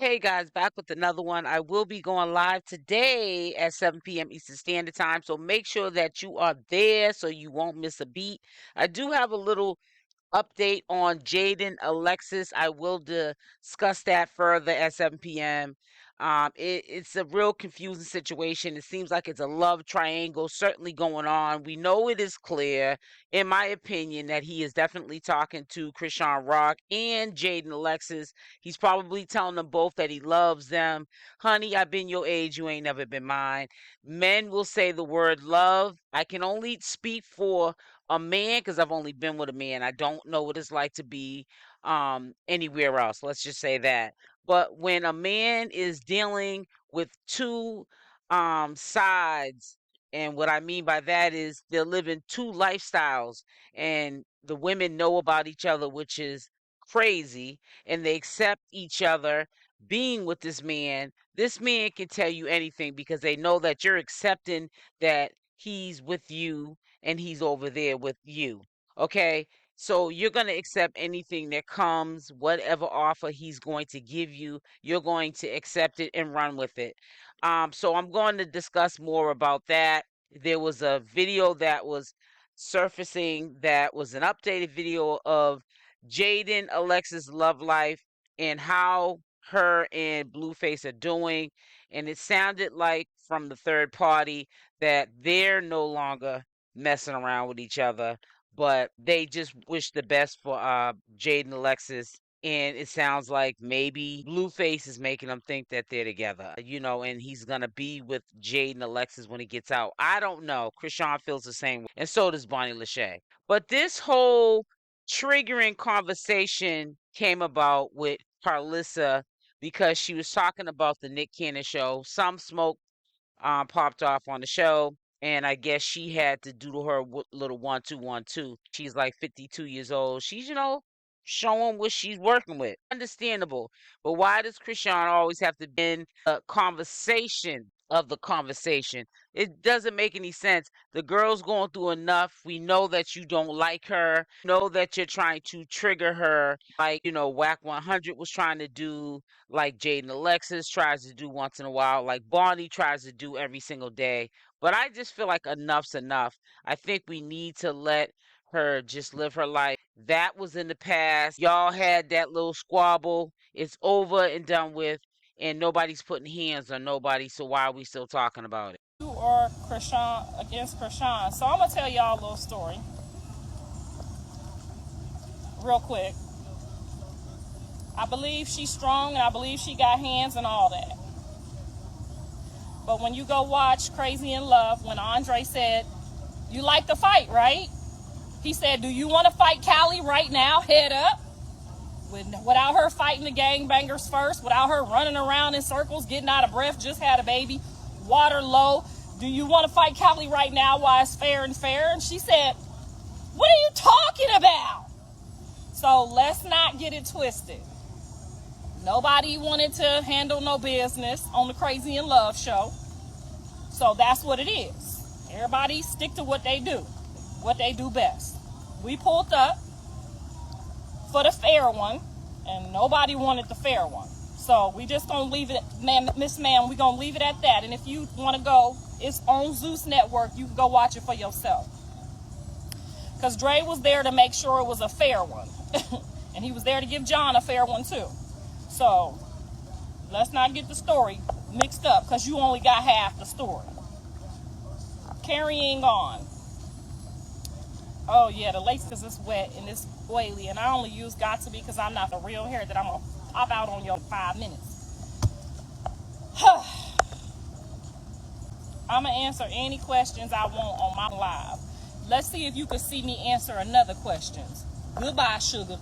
Hey guys, back with another one. I will be going live today at 7 p.m. Eastern Standard Time, so make sure that you are there so you won't miss a beat. I do have a little update on Jaden Alexis. I will discuss that further at 7 p.m. It's a real confusing situation. It seems like it's a love triangle certainly going on. We know it is clear, in my opinion, that he is definitely talking to Chriseanrock and Jaden Alexis. He's probably telling them both that he loves them. Honey, I've been your age. You ain't never been mine. Men will say the word love. I can only speak for a man because I've only been with a man. I don't know what it's like to be anywhere else. Let's just say that. But when a man is dealing with two sides, and what I mean by that is they're living two lifestyles, and the women know about each other, which is crazy, and they accept each other being with this man. This man can tell you anything because they know that you're accepting that he's with you and he's over there with you. Okay. So you're going to accept anything that comes, whatever offer he's going to give you, you're going to accept it and run with it. So I'm going to discuss more about that. There was a video that was surfacing that was an updated video of Jaden Alexis' love life and how her and Blueface are doing. And it sounded like from the third party that they're no longer messing around with each other, but they just wish the best for Jaden Alexis. And it sounds like maybe Blueface is making them think that they're together, and he's gonna be with Jaden Alexis when he gets out. I don't know. Chrisean feels the same way, and so does Bonnie Lachey. But this whole triggering conversation came about with Karlissa because she was talking about the Nick Cannon show. Some smoke popped off on the show, and I guess she had to do her little 1 2 1 2. She's like 52 years old. She's showing what she's working with. Understandable, but why does Chrisean always have to be in a conversation of the conversation? It doesn't make any sense. The girl's going through enough. We know that you don't like her. Know that you're trying to trigger her, like Whack 100 was trying to do, like Jaden Alexis tries to do once in a while, like Bonnie tries to do every single day. But I just feel like enough's enough. I think we need to let her just live her life. That was in the past. Y'all had that little squabble. It's over and done with, and nobody's putting hands on nobody, so why are we still talking about it? You are Chrisean against Chrisean. So I'm going to tell y'all a little story real quick. I believe she's strong and I believe she got hands and all that. But when you go watch Crazy in Love, when Andre said, you like to fight, right? He said, do you want to fight Callie right now, head up? Without her fighting the gangbangers first, without her running around in circles, getting out of breath, just had a baby, water low. Do you want to fight Callie right now while it's fair and fair? And she said, what are you talking about? So let's not get it twisted. Nobody wanted to handle no business on the Crazy in Love show. So that's what it is. Everybody stick to what they do best. We pulled up for the fair one, and nobody wanted the fair one. So we just gonna leave it, Miss Ma'am, we gonna leave it at that. And if you wanna go, it's on Zeus Network. You can go watch it for yourself. Because Dre was there to make sure it was a fair one. And he was there to give John a fair one too. So let's not get the story mixed up, because you only got half the story. Carrying on. Oh yeah, the lace because it's wet and it's oily, and I only use got to be because I'm not the real hair that I'm gonna pop out on your 5 minutes. I'm gonna answer any questions I want on my live. Let's see if you can see me answer another questions. Goodbye, sugar.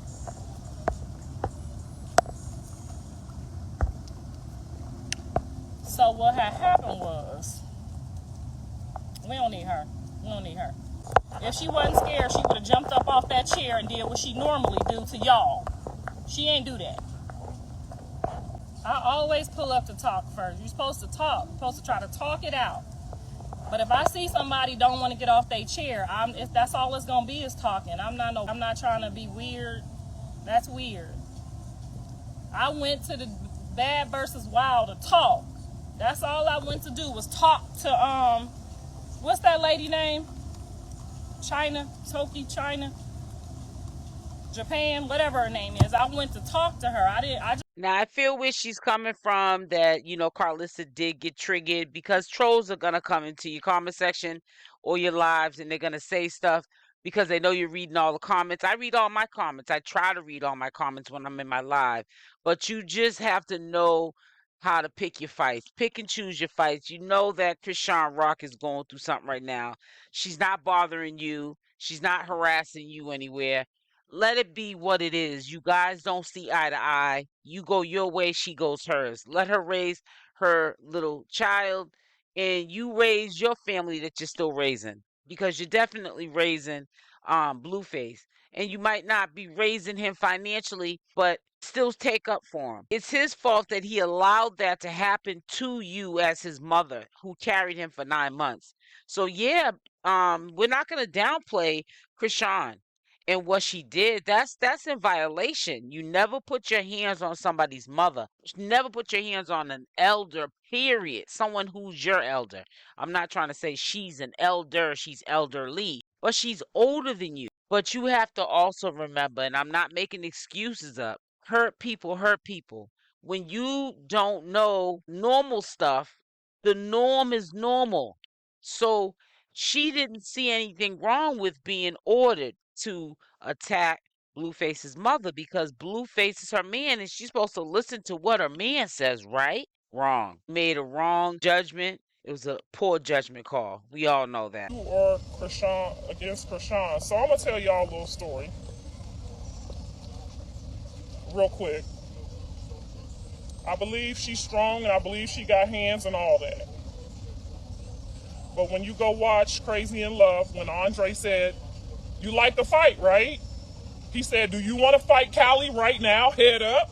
So what had happened was, we don't need her. If she wasn't scared, she would have jumped up off that chair and did what she normally do to y'all. She ain't do that. I always pull up to talk first. You're supposed to talk. You're supposed to try to talk it out. But if I see somebody don't want to get off their chair, if that's all it's gonna be is talking. I'm not trying to be weird. That's weird. I went to the Bad versus Wild to talk. That's all I went to do was talk to what's that lady name? China, Japan, whatever her name is. I went to talk to her. Now, I feel where she's coming from that, Karlissa did get triggered because trolls are going to come into your comment section or your lives and they're going to say stuff because they know you're reading all the comments. I read all my comments. I try to read all my comments when I'm in my live, but you just have to know how to pick your fights. Pick and choose your fights. You know that Chriseanrock is going through something right now. She's not bothering you. She's not harassing you anywhere. Let it be what it is. You guys don't see eye to eye. You go your way, she goes hers. Let her raise her little child, and you raise your family that you're still raising, because you're definitely raising Blueface, and you might not be raising him financially, but still take up for him. It's his fault that he allowed that to happen to you as his mother, who carried him for 9 months. So yeah, we're not gonna downplay Chrisean and what she did. That's in violation. You never put your hands on somebody's mother. Never put your hands on an elder, period. Someone who's your elder. I'm not trying to say she's an elder, she's elderly, but she's older than you. But you have to also remember, and I'm not making excuses up, hurt people hurt people. When you don't know normal stuff, the norm is normal. So she didn't see anything wrong with being ordered to attack Blueface's mother because Blueface is her man and she's supposed to listen to what her man says, right? Wrong. Made a wrong judgment. It was a poor judgment call. We all know that. You are Chrisean against Chrisean. So I'm gonna tell y'all a little story real quick. I believe she's strong and I believe she got hands and all that. But when you go watch Crazy in Love, when Andre said, "You like to fight, right?" He said, "Do you want to fight Callie right now, head up?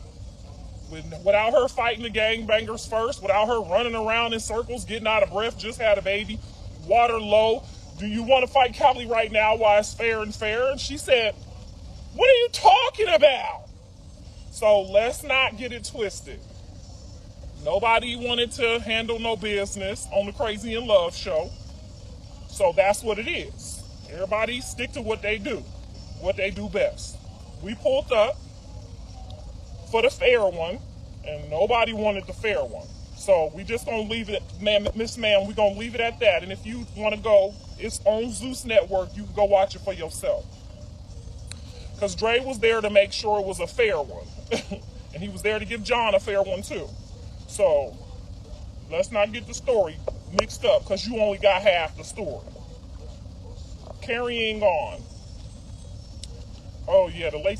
Without her fighting the gangbangers first, without her running around in circles, getting out of breath, just had a baby, water low. Do you want to fight Callie right now while it's fair and fair?" And she said, "What are you talking about?" So let's not get it twisted. Nobody wanted to handle no business on the Crazy in Love show. So that's what it is. Everybody stick to what they do best. We pulled up for the fair one, and nobody wanted the fair one. So we just gonna leave it, Miss Ma'am, we gonna leave it at that. And if you wanna go, it's on Zeus Network, you can go watch it for yourself. Because Dre was there to make sure it was a fair one. And he was there to give John a fair one too. So let's not get the story mixed up, because you only got half the story. Carrying on. Oh yeah, the late